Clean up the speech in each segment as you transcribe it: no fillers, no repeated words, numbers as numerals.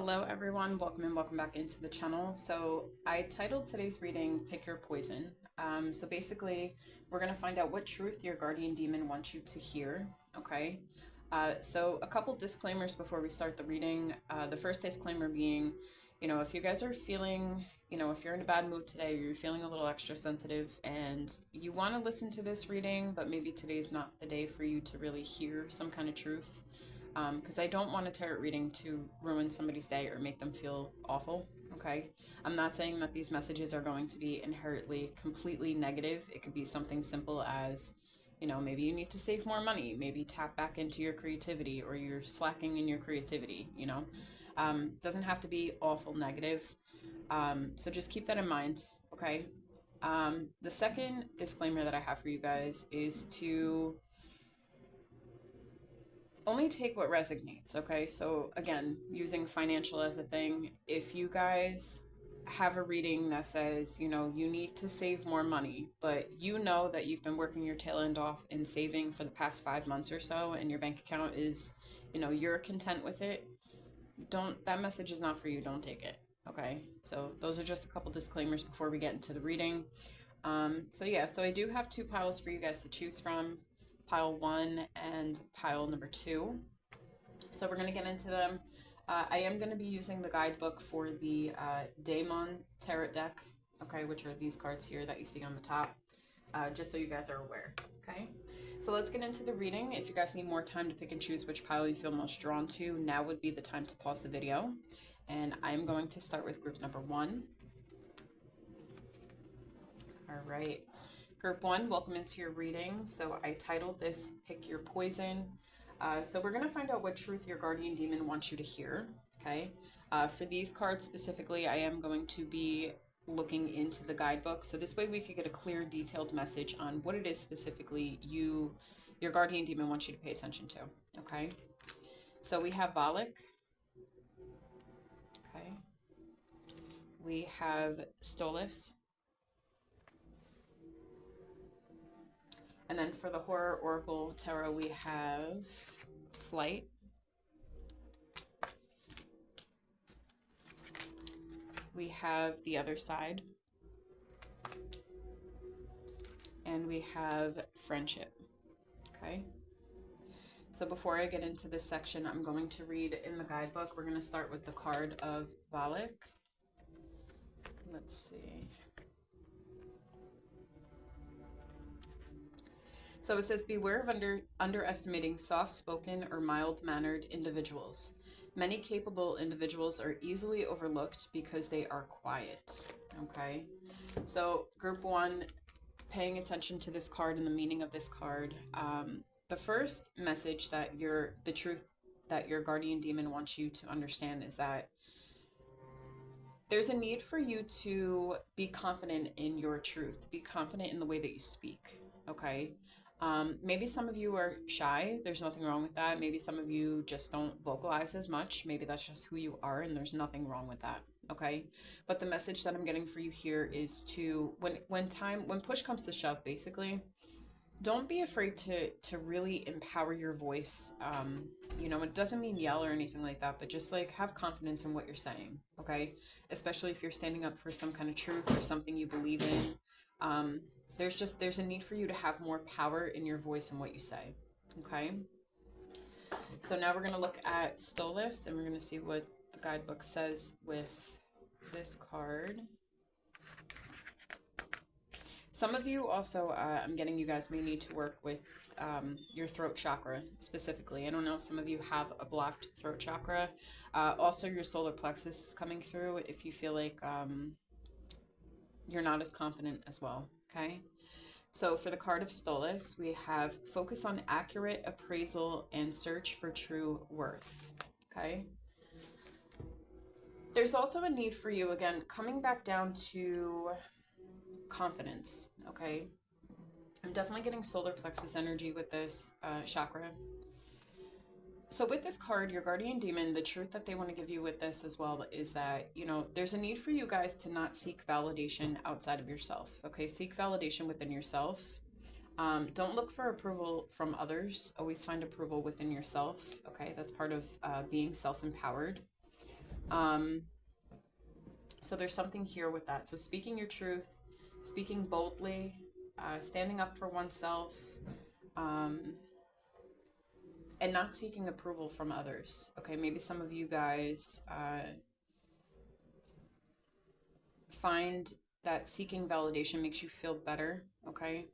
Hello everyone, welcome and welcome back into the channel. So I titled today's reading, Pick Your Poison. So basically, we're going to find out what truth your guardian demon wants you to hear, okay? So a couple disclaimers before we start the reading. The first disclaimer being, if you guys are feeling, if you're in a bad mood today, or you're feeling a little extra sensitive and you want to listen to this reading, but maybe today's not the day for you to really hear some kind of truth, because I don't want a tarot reading to ruin somebody's day or make them feel awful, okay? I'm not saying that these messages are going to be inherently completely negative. It could be something simple as, maybe you need to save more money, maybe tap back into your creativity, or you're slacking in your creativity, doesn't have to be awful negative. So just keep that in mind, okay? The second disclaimer that I have for you guys is to only take what resonates, okay? So again, using financial as a thing, if you guys have a reading that says, you need to save more money, but you know that you've been working your tail end off in saving for the past 5 months or so, and your bank account is, you're content with it, that message is not for you, don't take it, okay? So those are just a couple disclaimers before we get into the reading. So I do have two piles for you guys to choose from, pile 1 and pile number 2. So we're going to get into them. I am going to be using the guidebook for the Daemon Tarot deck, okay, which are these cards here that you see on the top, just so you guys are aware, okay? So let's get into the reading. If you guys need more time to pick and choose which pile you feel most drawn to, now would be the time to pause the video. And I'm going to start with group number 1. All right. Group 1, welcome into your reading. So I titled this Pick Your Poison. So we're going to find out what truth your guardian demon wants you to hear, okay? For these cards specifically, I am going to be looking into the guidebook. So this way we could get a clear, detailed message on what it is specifically your guardian demon wants you to pay attention to, okay? So we have Valak, okay? We have Stolas. And then for the Horror Oracle Tarot, we have Flight. We have The Other Side. And we have Friendship. Okay. So before I get into this section, I'm going to read in the guidebook. We're going to start with the card of Valak. Let's see. So it says, beware of underestimating soft-spoken or mild-mannered individuals. Many capable individuals are easily overlooked because they are quiet. Okay, so group 1, paying attention to this card and the meaning of this card. The first message that the truth that your guardian demon wants you to understand is that there's a need for you to be confident in your truth, be confident in the way that you speak, okay? Maybe some of you are shy. There's nothing wrong with that. Maybe some of you just don't vocalize as much. Maybe that's just who you are, and there's nothing wrong with that, okay? But the message that I'm getting for you here is to, when push comes to shove, basically, don't be afraid to really empower your voice. It doesn't mean yell or anything like that, but just like have confidence in what you're saying, okay? Especially if you're standing up for some kind of truth or something you believe in. There's a need for you to have more power in your voice and what you say, okay? So now we're going to look at Stolas, and we're going to see what the guidebook says with this card. Some of you also, I'm getting you guys may need to work with your throat chakra specifically. I don't know if some of you have a blocked throat chakra. Also, your solar plexus is coming through if you feel like you're not as confident as well, okay? So for the card of Stolas, we have focus on accurate appraisal and search for true worth, okay? There's also a need for you, again, coming back down to confidence, okay? I'm definitely getting solar plexus energy with this chakra. So with this card, your guardian demon, the truth that they want to give you with this as well is that, there's a need for you guys to not seek validation outside of yourself, okay? Seek validation within yourself. Don't look for approval from others. Always find approval within yourself, okay? That's part of being self-empowered. Um, so there's something here with that. So speaking your truth, speaking boldly, standing up for oneself, um, and not seeking approval from others. Okay, maybe some of you guys find that seeking validation makes you feel better. Okay,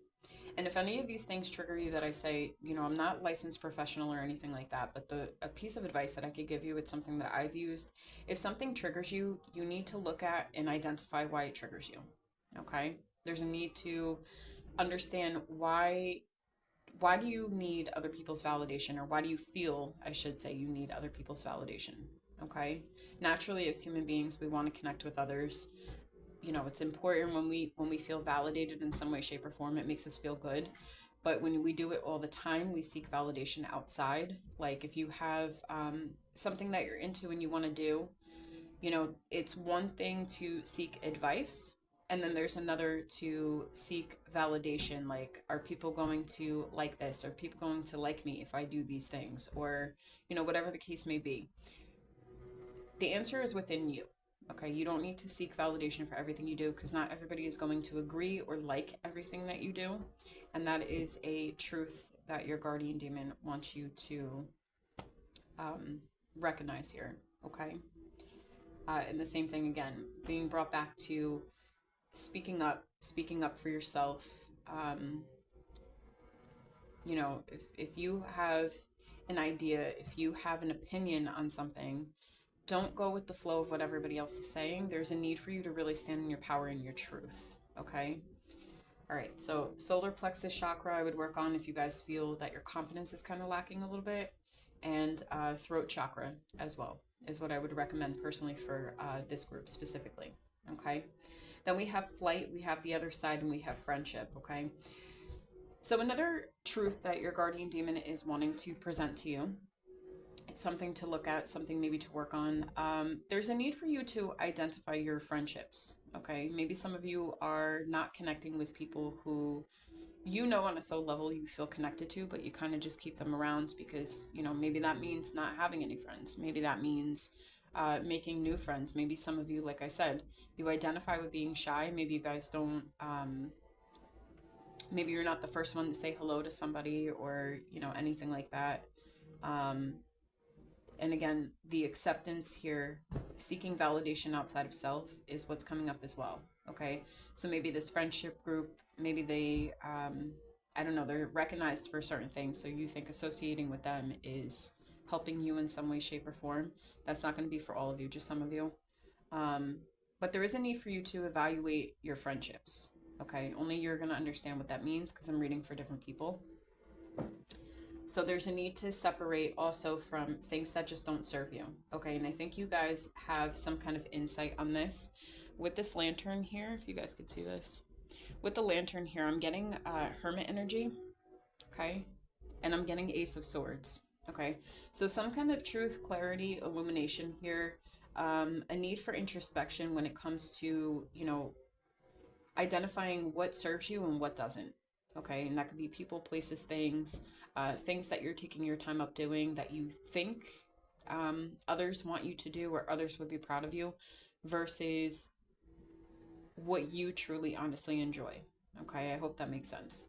and if any of these things trigger you that I say, I'm not licensed professional or anything like that, but a piece of advice that I could give you, it's something that I've used. If something triggers you, you need to look at and identify why it triggers you. Okay? There's a need to understand why do you need other people's validation, or why do you feel, I should say, you need other people's validation. Okay? Naturally, as human beings, we want to connect with others. It's important when we feel validated in some way, shape, or form. It makes us feel good. But when we do it all the time, we seek validation outside. Like if you have something that you're into and you want to do, it's one thing to seek advice, and then there's another to seek validation. Like, are people going to like this? Are people going to like me if I do these things? Or, whatever the case may be. The answer is within you. Okay, you don't need to seek validation for everything you do, because not everybody is going to agree or like everything that you do. And that is a truth that your guardian demon wants you to um, recognize here. Okay. And the same thing again, being brought back to speaking up for yourself. Um, if you have an idea, if you have an opinion on something, don't go with the flow of what everybody else is saying. There's a need for you to really stand in your power and your truth. Okay. All right. So solar plexus chakra, I would work on if you guys feel that your confidence is kind of lacking a little bit, and throat chakra as well is what I would recommend personally for this group specifically. Okay. Then we have flight, we have the other side, and we have friendship. Okay. So another truth that your guardian demon is wanting to present to you, something to look at, something maybe to work on. There's a need for you to identify your friendships. Okay, maybe some of you are not connecting with people who on a soul level you feel connected to, but you kind of just keep them around because maybe that means not having any friends. Maybe that means making new friends. Maybe some of you, like I said, you identify with being shy. Maybe you guys don't. Maybe you're not the first one to say hello to somebody, or anything like that. Um, and again, the acceptance here, seeking validation outside of self, is what's coming up as well. Okay, so maybe this friendship group, maybe they, I don't know, they're recognized for certain things, so you think associating with them is helping you in some way, shape, or form. That's not going to be for all of you, just some of you. Um, but there is a need for you to evaluate your friendships. Okay, only you're going to understand what that means, because I'm reading for different people. So there's a need to separate also from things that just don't serve you. Okay, and I think you guys have some kind of insight on this. With this lantern here, if you guys could see this. With the lantern here, I'm getting hermit energy, okay? And I'm getting Ace of Swords, okay? So some kind of truth, clarity, illumination here. A need for introspection when it comes to, identifying what serves you and what doesn't. Okay, and that could be people, places, things, things that you're taking your time up doing that you think others want you to do or others would be proud of you, versus what you truly, honestly enjoy. Okay, I hope that makes sense.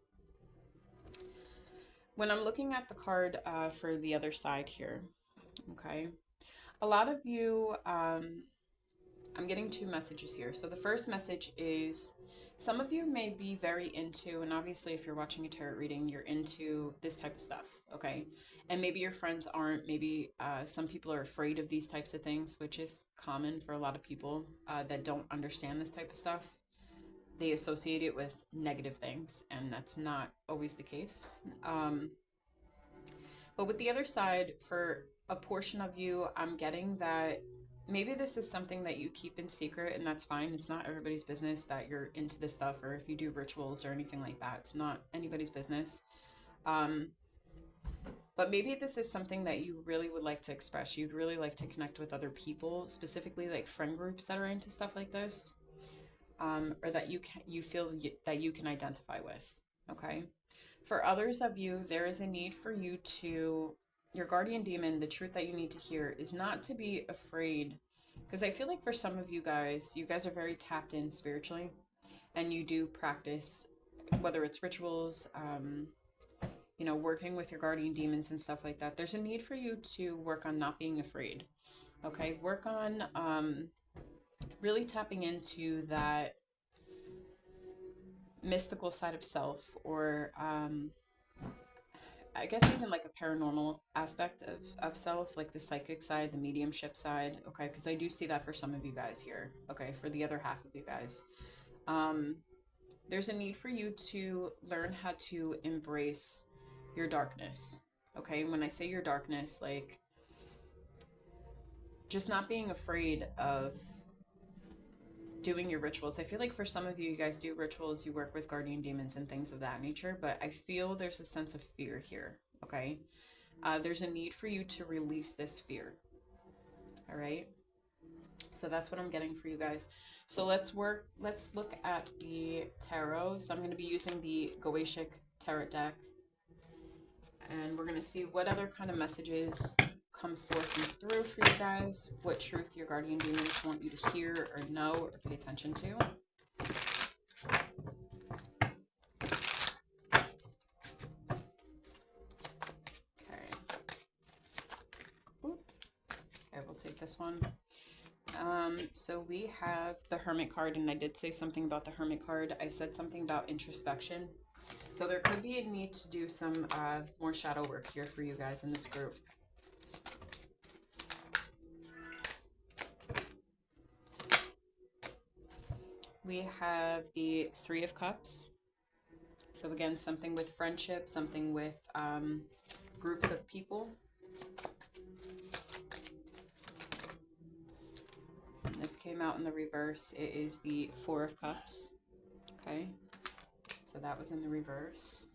When I'm looking at the card for the other side here, okay, a lot of you, I'm getting two messages here. So the first message is some of you may be very into, and obviously if you're watching a tarot reading, you're into this type of stuff, okay? And maybe your friends aren't. Maybe some people are afraid of these types of things, which is common for a lot of people that don't understand this type of stuff. They associate it with negative things, and that's not always the case. But with the other side, for a portion of you, I'm getting that maybe this is something that you keep in secret, and that's fine. It's not everybody's business that you're into this stuff, or if you do rituals or anything like that. It's not anybody's business. Um, but maybe this is something that you really would like to express. You'd really like to connect with other people, specifically like friend groups that are into stuff like this, or that you feel that you can identify with. Okay. For others of you, there is a need for you to, your guardian demon, the truth that you need to hear is not to be afraid Because I feel like for some of you guys are very tapped in spiritually, and you do practice, whether it's rituals, working with your guardian demons and stuff like that. There's a need for you to work on not being afraid. Okay, work on really tapping into that mystical side of self, or I guess even like a paranormal aspect of self, like the psychic side, the mediumship side. Okay, because I do see that for some of you guys here. Okay, for the other half of you guys. Um, there's a need for you to learn how to embrace your darkness. Okay, and when I say your darkness, like just not being afraid of doing your rituals. I feel like for some of you, you guys do rituals, you work with guardian demons and things of that nature, but I feel there's a sense of fear here. Okay, there's a need for you to release this fear. All right, so that's what I'm getting for you guys. So let's look at the tarot. So I'm going to be using the Goetic tarot deck, and we're going to see what other kind of messages come forth and through for you guys, what truth your guardian demons want you to hear or know or pay attention to. Okay. Oop. Okay, we'll take this one. So we have the Hermit card, and I did say something about the Hermit card. I said something about introspection. So there could be a need to do some more shadow work here for you guys in this group. We have the Three of Cups. So again, something with friendship, something with groups of people. And this came out in the reverse. It is the Four of Cups. Okay, so that was in the reverse.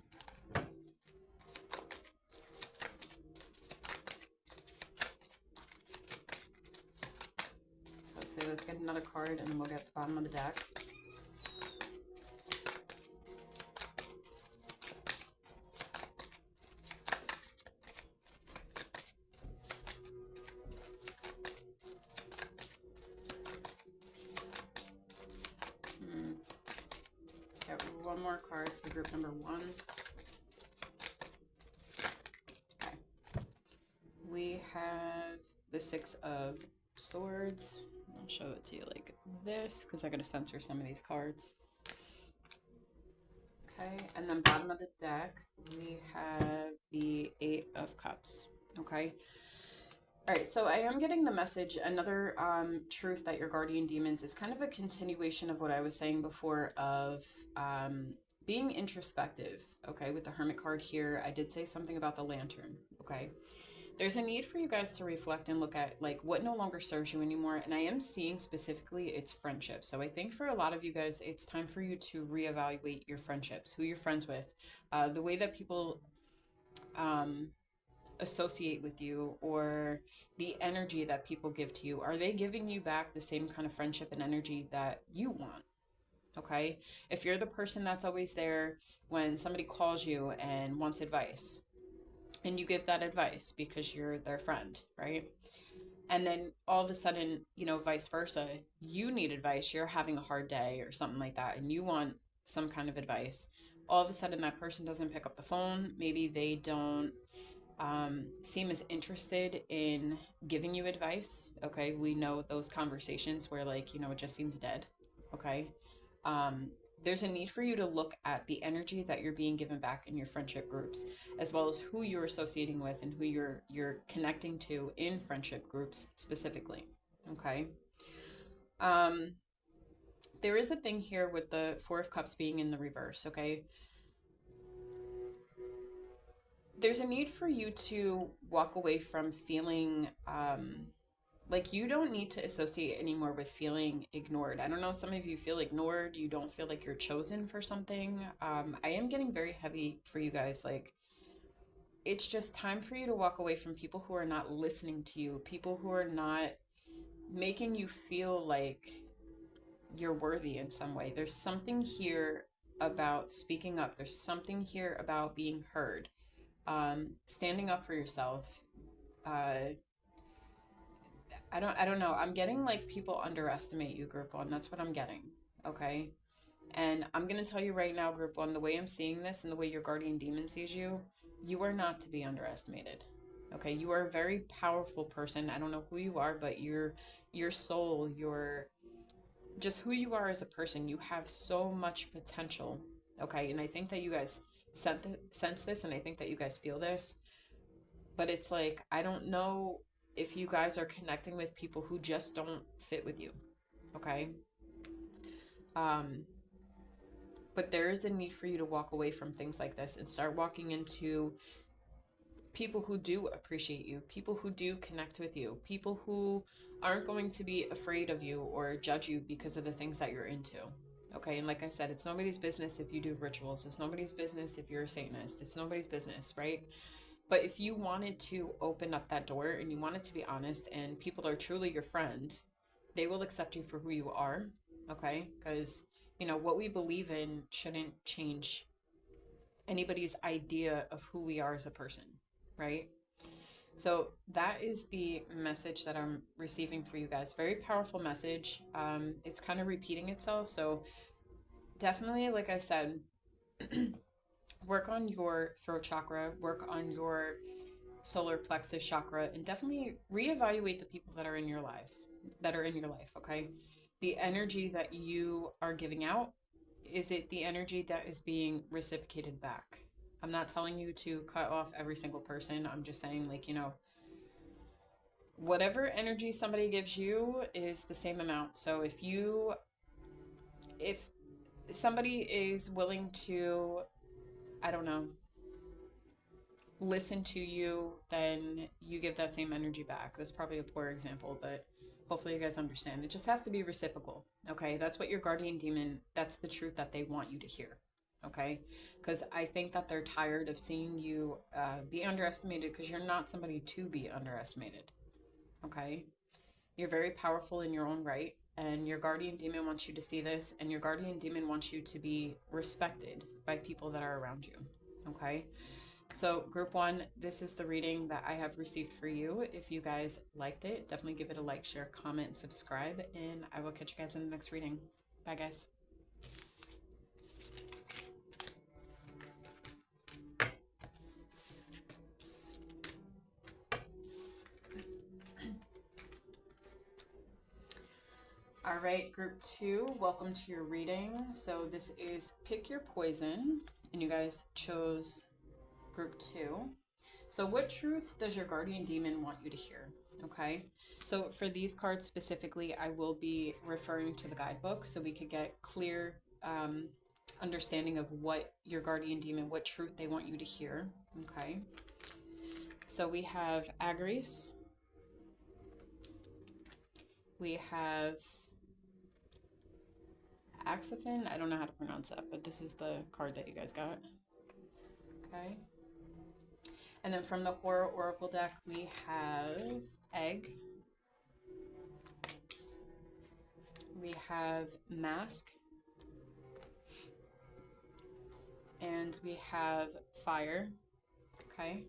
So let's get another card, and then we'll get the bottom of the deck. Got one more card for group number 1. Okay. We have the Six of Swords. I'll show it to you like this because I gotta censor some of these cards. Okay, and then bottom of the deck, we have the Eight of Cups. Okay. All right, so I am getting the message, another truth that your guardian demons is kind of a continuation of what I was saying before of being introspective. Okay, with the Hermit card here, I did say something about the Lantern. Okay. There's a need for you guys to reflect and look at like what no longer serves you anymore. And I am seeing specifically it's friendship. So I think for a lot of you guys, it's time for you to reevaluate your friendships, who you're friends with, the way that people associate with you, or the energy that people give to you. Are they giving you back the same kind of friendship and energy that you want? Okay. If you're the person that's always there when somebody calls you and wants advice, and you give that advice because you're their friend, right? And then all of a sudden, vice versa, you need advice, you're having a hard day or something like that, and you want some kind of advice. All of a sudden, that person doesn't pick up the phone. Maybe they don't seem as interested in giving you advice. Okay, we know those conversations where, like, it just seems dead. Okay. Um, there's a need for you to look at the energy that you're being given back in your friendship groups, as well as who you're associating with and who you're connecting to in friendship groups specifically. Okay. Um, there is a thing here with the Four of Cups being in the reverse. Okay. There's a need for you to walk away from feeling like you don't need to associate anymore with feeling ignored. I don't know, some of you feel ignored, you don't feel like you're chosen for something. I am getting very heavy for you guys. Like, it's just time for you to walk away from people who are not listening to you, people who are not making you feel like you're worthy in some way. There's something here about speaking up, there's something here about being heard, standing up for yourself. I don't know. I'm getting like people underestimate you, group one. That's what I'm getting. Okay. And I'm going to tell you right now, group one, the way I'm seeing this and the way your guardian demon sees you, you are not to be underestimated. Okay. You are a very powerful person. I don't know who you are, but your soul, your just who you are as a person, you have so much potential. Okay. And I think that you guys sense this, and I think that you guys feel this, but it's like, I don't know if you guys are connecting with people who just don't fit with you. Okay. Um, but there is a need for you to walk away from things like this and start walking into people who do appreciate you, people who do connect with you, people who aren't going to be afraid of you or judge you because of the things that you're into. Okay, and like I said, it's nobody's business if you do rituals. It's nobody's business if you're a Satanist. It's nobody's business, right? But if you wanted to open up that door and you wanted to be honest and people are truly your friend, they will accept you for who you are, okay? Because, you know, what we believe in shouldn't change anybody's idea of who we are as a person, right? So that is the message that I'm receiving for you guys. Very powerful message. It's kind of repeating itself. So definitely, like I said, work on your throat chakra, work on your solar plexus chakra, and definitely reevaluate the people that are in your life, okay? The energy that you are giving out, is it the energy that is being reciprocated back? I'm not telling you to cut off every single person. I'm just saying, like, you know, whatever energy somebody gives you is the same amount. So if somebody is willing to, I don't know, listen to you, then you give that same energy back. That's probably a poor example, but hopefully you guys understand. It just has to be reciprocal, okay? That's what your guardian demon, that's the truth that they want you to hear, okay? Because I think that they're tired of seeing you be underestimated because you're not somebody to be underestimated, okay? You're very powerful in your own right, and your guardian demon wants you to see this, and your guardian demon wants you to be respected by people that are around you, okay? So group one, this is the reading that I have received for you. If you guys liked it, definitely give it a like, share, comment, and subscribe, and I will catch you guys in the next reading. Bye, guys. All right, group two, welcome to your reading. So this is Pick Your Poison, and you guys chose group two. So what truth does your guardian demon want you to hear? Okay, so for these cards specifically, I will be referring to the guidebook so we could get clear understanding of what your guardian demon, what truth they want you to hear. Okay, so we have Agris, we have Axophin. I don't know how to pronounce that, but this is the card that you guys got. Okay, and then from the Horror Oracle deck, we have Egg, we have Mask, and we have Fire. Okay,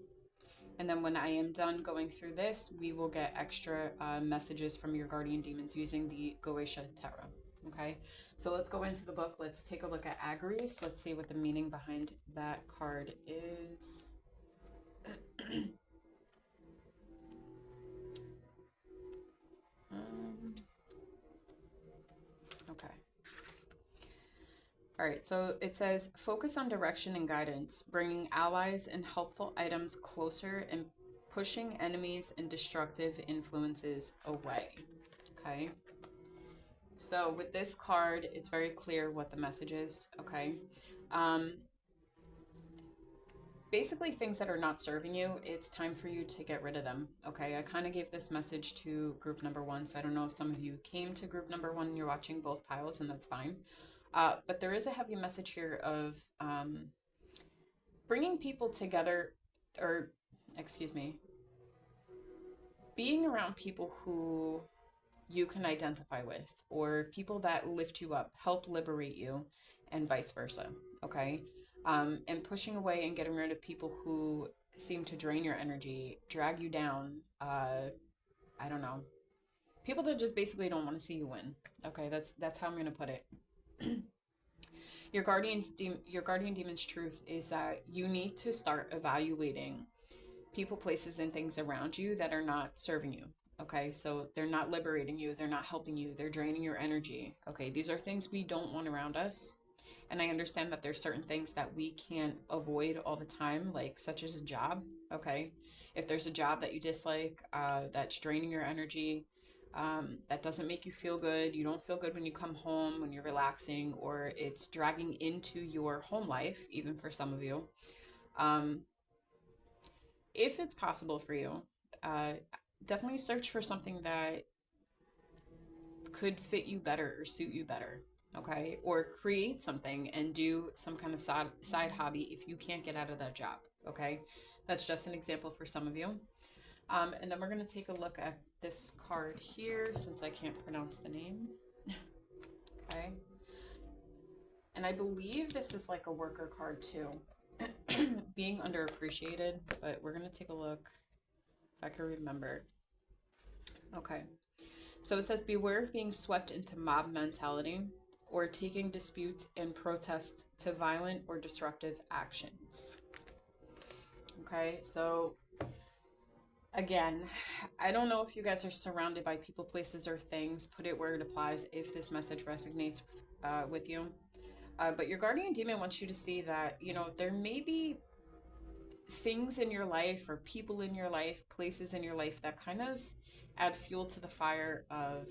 and then when I am done going through this, we will get extra messages from your guardian demons using the Goetia Tarot. Okay, so let's go into the book. Let's take a look at Agris. Let's see what the meaning behind that card is. Okay. All right, so it says, focus on direction and guidance, bringing allies and helpful items closer and pushing enemies and destructive influences away. Okay. So with this card, it's very clear what the message is, okay? Basically, things that are not serving you, it's time for you to get rid of them, okay? I kind of gave this message to group number one, so I don't know if some of you came to group number one and you're watching both piles, and that's fine. But there is a heavy message here of bringing people together, or, excuse me, being around people who you can identify with, or people that lift you up, help liberate you, and vice versa, okay? And pushing away and getting rid of people who seem to drain your energy, drag you down, I don't know, People that just basically don't want to see you win. Okay, that's how I'm gonna put it. Your guardian demon's truth is that you need to start evaluating people, places, and things around you that are not serving you. Okay, so they're not liberating you, they're not helping you, they're draining your energy. Okay, these are things we don't want around us. And I understand that there's certain things that we can't avoid all the time, like such as a job. Okay, if there's a job that you dislike, that's draining your energy, that doesn't make you feel good, you don't feel good when you come home, when you're relaxing, or it's dragging into your home life, even for some of you. Um, if it's possible for you, uh, definitely search for something that could fit you better or suit you better. Okay, or create something and do some kind of side hobby if you can't get out of that job. Okay, that's just an example for some of you. And then we're going to take a look at this card here since I can't pronounce the name. Okay, and I believe this is like a worker card too. Being underappreciated, but we're going to take a look if I can remember. Okay. So it says, beware of being swept into mob mentality or taking disputes and protests to violent or disruptive actions. Okay, so again, I don't know if you guys are surrounded by people, places, or things. Put it where it applies if this message resonates with you. But your guardian demon wants you to see that, you know, there may be things in your life or people in your life, places in your life that kind of add fuel to the fire of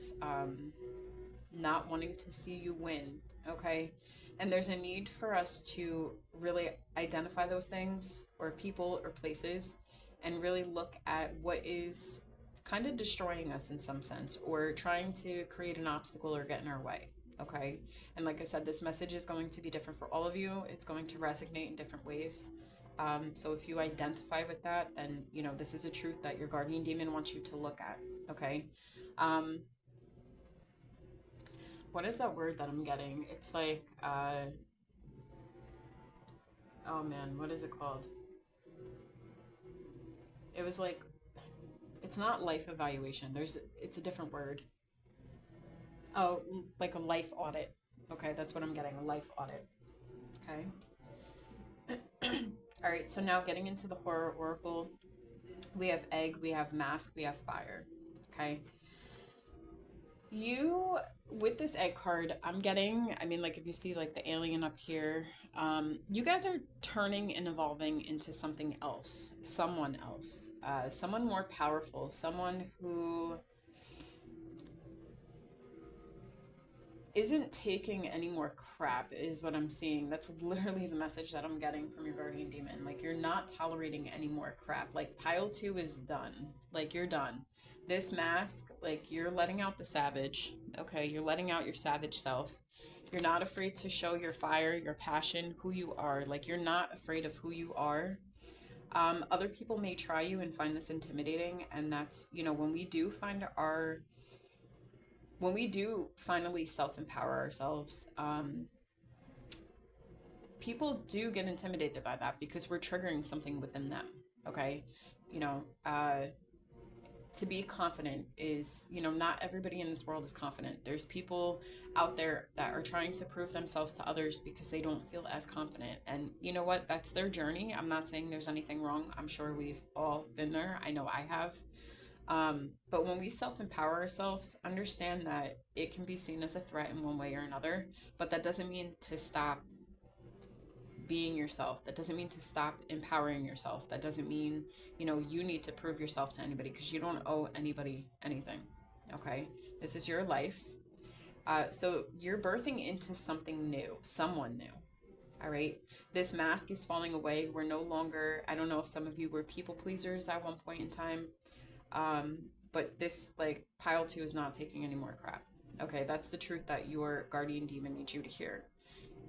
not wanting to see you win, okay? And there's a need for us to really identify those things or people or places and really look at what is kind of destroying us in some sense or trying to create an obstacle or get in our way, okay? And like I said, this message is going to be different for all of you. It's going to resonate in different ways. So if you identify with that, then, you know, this is a truth that your guardian demon wants you to look at, okay? What is that word that I'm getting? It's like, oh man, what is it called? It was like, it's not life evaluation. It's a different word. Oh, like a life audit. Okay, that's what I'm getting, a life audit. Okay. All right, so now getting into the horror oracle, we have egg, we have mask, we have fire. Okay. You, with this egg card, I'm getting, I mean, like if you see like the alien up here, you guys are turning and evolving into something else, someone more powerful, someone who isn't taking any more crap is what I'm seeing. That's literally the message that I'm getting from your guardian demon. Like you're not tolerating any more crap. Like pile 2 is done. Like you're done. This mask, like you're letting out the savage. Okay, you're letting out your savage self. You're not afraid to show your fire, your passion, who you are. Like you're not afraid of who you are. Other people may try you and find this intimidating, and that's, you know, when we do finally self-empower ourselves, people do get intimidated by that because we're triggering something within them. Okay, you know, to be confident is, you know, not everybody in this world is confident. There's people out there that are trying to prove themselves to others because they don't feel as confident, and you know what, that's their journey. I'm not saying there's anything wrong. I'm sure we've all been there. I know I have. But when we self-empower ourselves, understand that it can be seen as a threat in one way or another, but that doesn't mean to stop being yourself. That doesn't mean to stop empowering yourself. That doesn't mean, you know, you need to prove yourself to anybody because you don't owe anybody anything. Okay? This is your life. So you're birthing into something new, someone new. All right? This mask is falling away. We're no longer, I don't know if some of you were people pleasers at one point in time. But this, like, pile 2 is not taking any more crap. Okay, that's the truth that your guardian demon needs you to hear.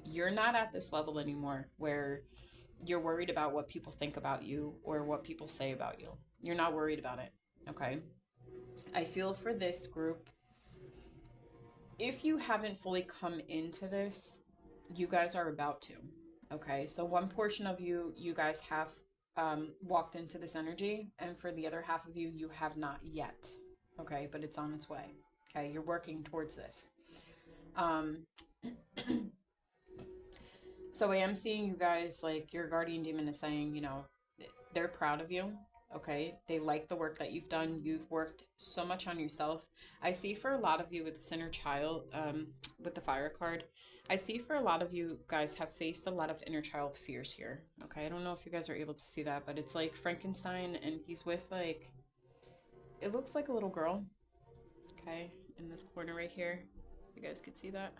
You're not at this level anymore where you're worried about what people think about you or what people say about you. You're not worried about it. Okay. I feel for this group, if you haven't fully come into this, you guys are about to. Okay, so one portion of you, you guys have walked into this energy, and for the other half of you, you have not yet. okay? But it's on its way, okay? You're working towards this. Um, so I am seeing you guys, like your guardian demon is saying, you know, they're proud of you, okay? They like the work that you've done. You've worked so much on yourself. I see for a lot of you with this inner child, with the fire card, I see for a lot of you guys have faced a lot of inner child fears here, okay? I don't know if you guys are able to see that, but it's like Frankenstein and he's with like, it looks like a little girl, okay? In this corner right here. You guys could see that.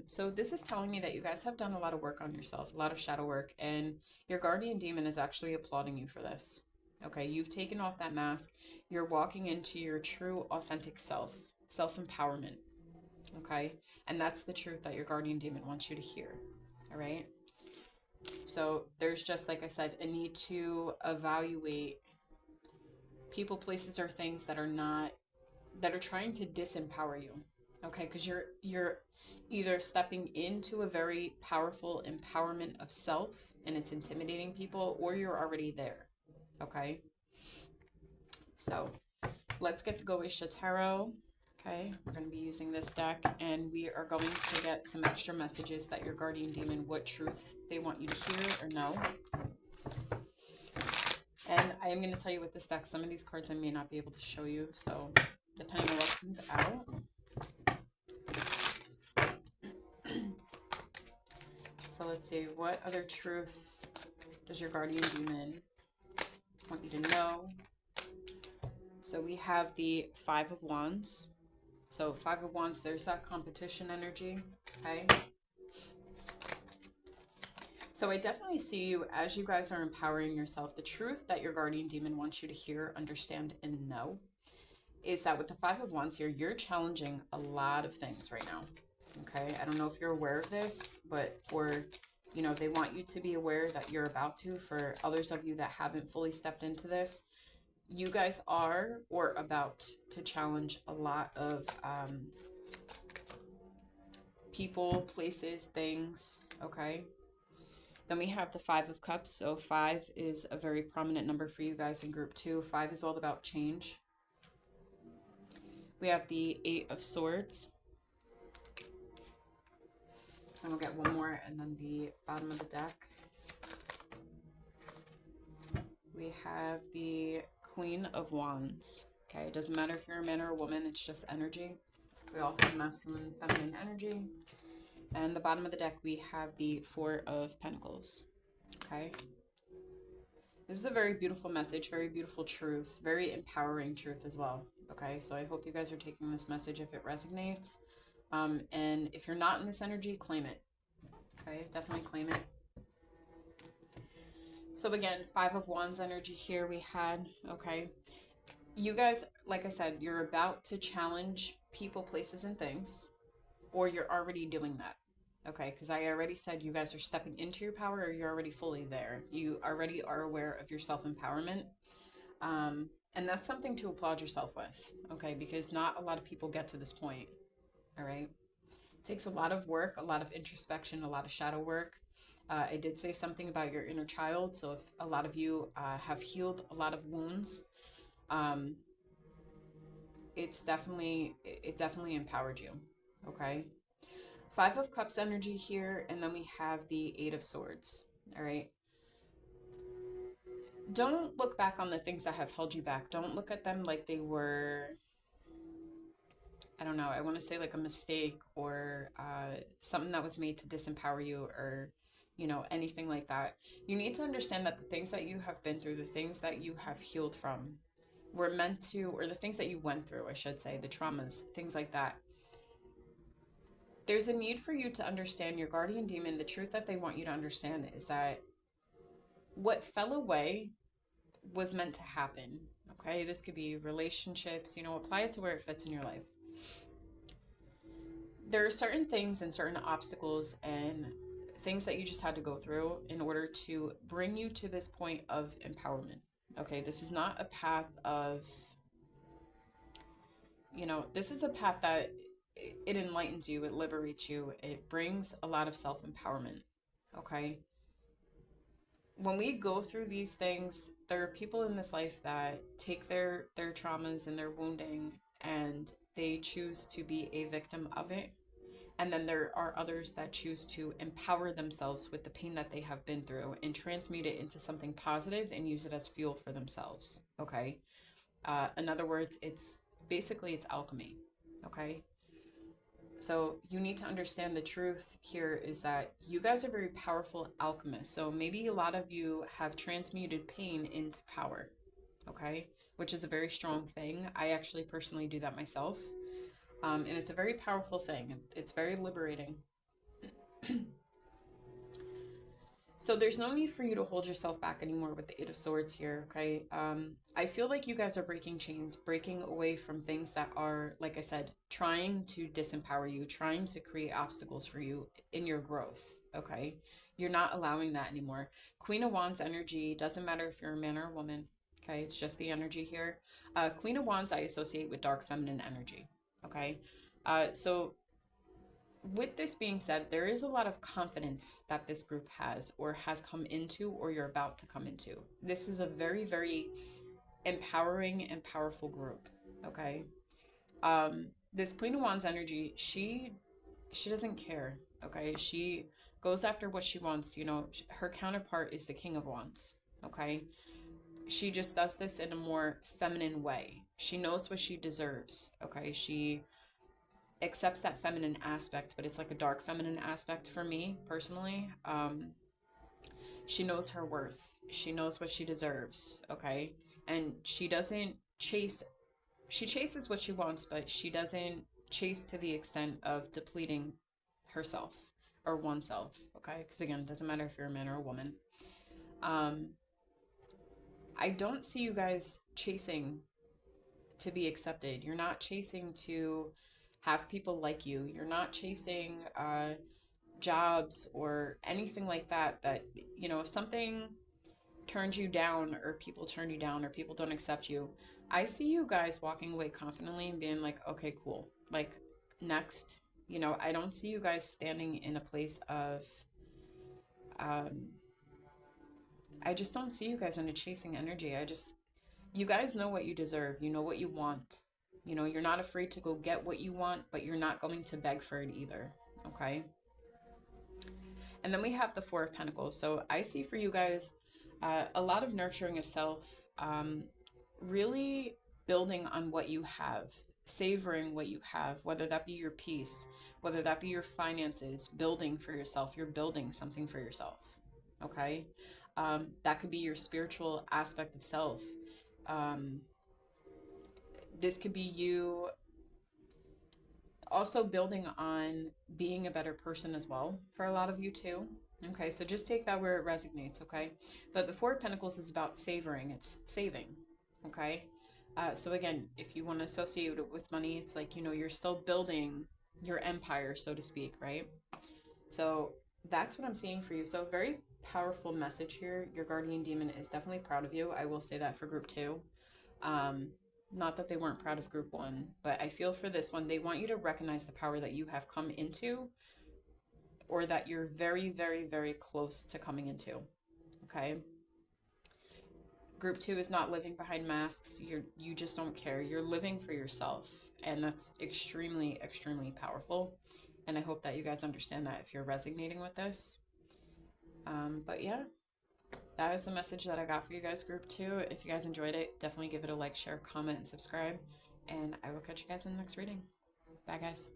So this is telling me that you guys have done a lot of work on yourself, a lot of shadow work, and your guardian demon is actually applauding you for this. Okay, you've taken off that mask. You're walking into your true, authentic self, self-empowerment. Okay, and that's the truth that your guardian demon wants you to hear. All right. So there's just, like I said, a need to evaluate people, places, or things that are not that are trying to disempower you. Okay, because you're either stepping into a very powerful empowerment of self and it's intimidating people, or you're already there. Okay, so let's get the Goetia Tarot. Okay, we're going to be using this deck and we are going to get some extra messages that your guardian demon, what truth they want you to hear or know. And I am going to tell you with this deck, some of these cards I may not be able to show you, so depending on what comes out. So let's see, what other truth does your guardian demon want you to know? So we have the Five of Wands. So Five of Wands, there's that competition energy, okay? So I definitely see you as you guys are empowering yourself. The truth that your guardian demon wants you to hear, understand, and know is that with the Five of Wands here, you're challenging a lot of things right now, okay? I don't know if you're aware of this, but you know, they want you to be aware that you're about to. For others of you that haven't fully stepped into this, you guys are or about to challenge a lot of people, places, things, okay? Then we have the Five of Cups. So 5 is a very prominent number for you guys in group 2. 5 is all about change. We have the Eight of Swords. And we'll get one more, and then the bottom of the deck. We have the Queen of Wands. Okay, it doesn't matter if you're a man or a woman, it's just energy. We all have masculine, feminine energy. And the bottom of the deck, we have the Four of Pentacles. Okay. This is a very beautiful message, very beautiful truth, very empowering truth as well. Okay, so I hope you guys are taking this message if it resonates. And if you're not in this energy, claim it. Okay, definitely claim it. So again, Five of Wands energy here we had, okay. You guys, like I said, you're about to challenge people, places, and things, or you're already doing that, okay? Because I already said you guys are stepping into your power, or you're already fully there. You already are aware of your self-empowerment, and that's something to applaud yourself with, okay? Because not a lot of people get to this point, all right? It takes a lot of work, a lot of introspection, a lot of shadow work. I did say something about your inner child, so if a lot of you have healed a lot of wounds, it definitely empowered you, okay? Five of Cups energy here, and then we have the Eight of Swords, all right? Don't look back on the things that have held you back. Don't look at them like they were, I don't know, I want to say like a mistake or something that was made to disempower you, or, you know, anything like that. You need to understand that the things that you have been through, the things that you have healed from, were meant to, or the things that you went through, I should say, the traumas, things like that. There's a need for you to understand your guardian demon. The truth that they want you to understand is that what fell away was meant to happen. Okay, this could be relationships, you know, apply it to where it fits in your life. There are certain things and certain obstacles and things that you just had to go through in order to bring you to this point of empowerment. Okay, this is not a path of, you know, this is a path that it enlightens you, it liberates you, it brings a lot of self-empowerment. Okay, when we go through these things, there are people in this life that take their traumas and their wounding and they choose to be a victim of it. And then there are others that choose to empower themselves with the pain that they have been through and transmute it into something positive and use it as fuel for themselves. Okay. In other words, it's basically it's alchemy. Okay. So you need to understand the truth here is that you guys are very powerful alchemists. So maybe a lot of you have transmuted pain into power, okay? Which is a very strong thing. I actually personally do that myself. And it's a very powerful thing. It's very liberating. So there's no need for you to hold yourself back anymore with the Eight of Swords here, okay? I feel like you guys are breaking chains, breaking away from things that are, like I said, trying to disempower you, trying to create obstacles for you in your growth, okay? You're not allowing that anymore. Queen of Wands energy, doesn't matter if you're a man or a woman, okay? It's just the energy here. Queen of Wands I associate with dark feminine energy, okay? So with this being said, there is a lot of confidence that this group has or has come into or you're about to come into. This is a very, very empowering and powerful group, okay? This Queen of Wands energy, she doesn't care, okay? She goes after what she wants, you know. Her counterpart is the King of Wands, okay? She just does this in a more feminine way. She knows what she deserves, okay? She accepts that feminine aspect, but it's like a dark feminine aspect for me personally. She knows her worth. She knows what she deserves, okay? And she doesn't chase, she chases what she wants, but she doesn't chase to the extent of depleting herself or oneself, okay? Because again, it doesn't matter if you're a man or a woman. I don't see you guys chasing to be accepted. You're not chasing to have people like you. You're not chasing jobs or anything like that. That, you know, if something turns you down or people turn you down or people don't accept you, I see you guys walking away confidently and being like, okay, cool. Like, next. You know, I don't see you guys standing in a place of, um, I just don't see you guys in a chasing energy. You guys know what you deserve. You know what you want. You know, you're not afraid to go get what you want, but you're not going to beg for it either. Okay. And then we have the Four of Pentacles. So I see for you guys a lot of nurturing of self, really building on what you have, savoring what you have, whether that be your peace, whether that be your finances, building for yourself. You're building something for yourself. Okay. That could be your spiritual aspect of self. Um, this could be you also building on being a better person as well for a lot of you too. Okay, so just take that where it resonates, okay? But the Four of Pentacles is about savoring, it's saving, okay? So again, if you want to associate it with money, it's like, you know, you're still building your empire, so to speak, right? So that's what I'm seeing for you. So very powerful message here. Your guardian demon is definitely proud of you. I will say that for group 2. Not that they weren't proud of group 1, but I feel for this one, they want you to recognize the power that you have come into or that you're very, very, very close to coming into, okay? Group 2 is not living behind masks. You just don't care. You're living for yourself, and that's extremely, extremely powerful, and I hope that you guys understand that if you're resonating with this. But yeah, that is the message that I got for you guys, group 2. If you guys enjoyed it, definitely give it a like, share, comment, and subscribe. And I will catch you guys in the next reading. Bye, guys.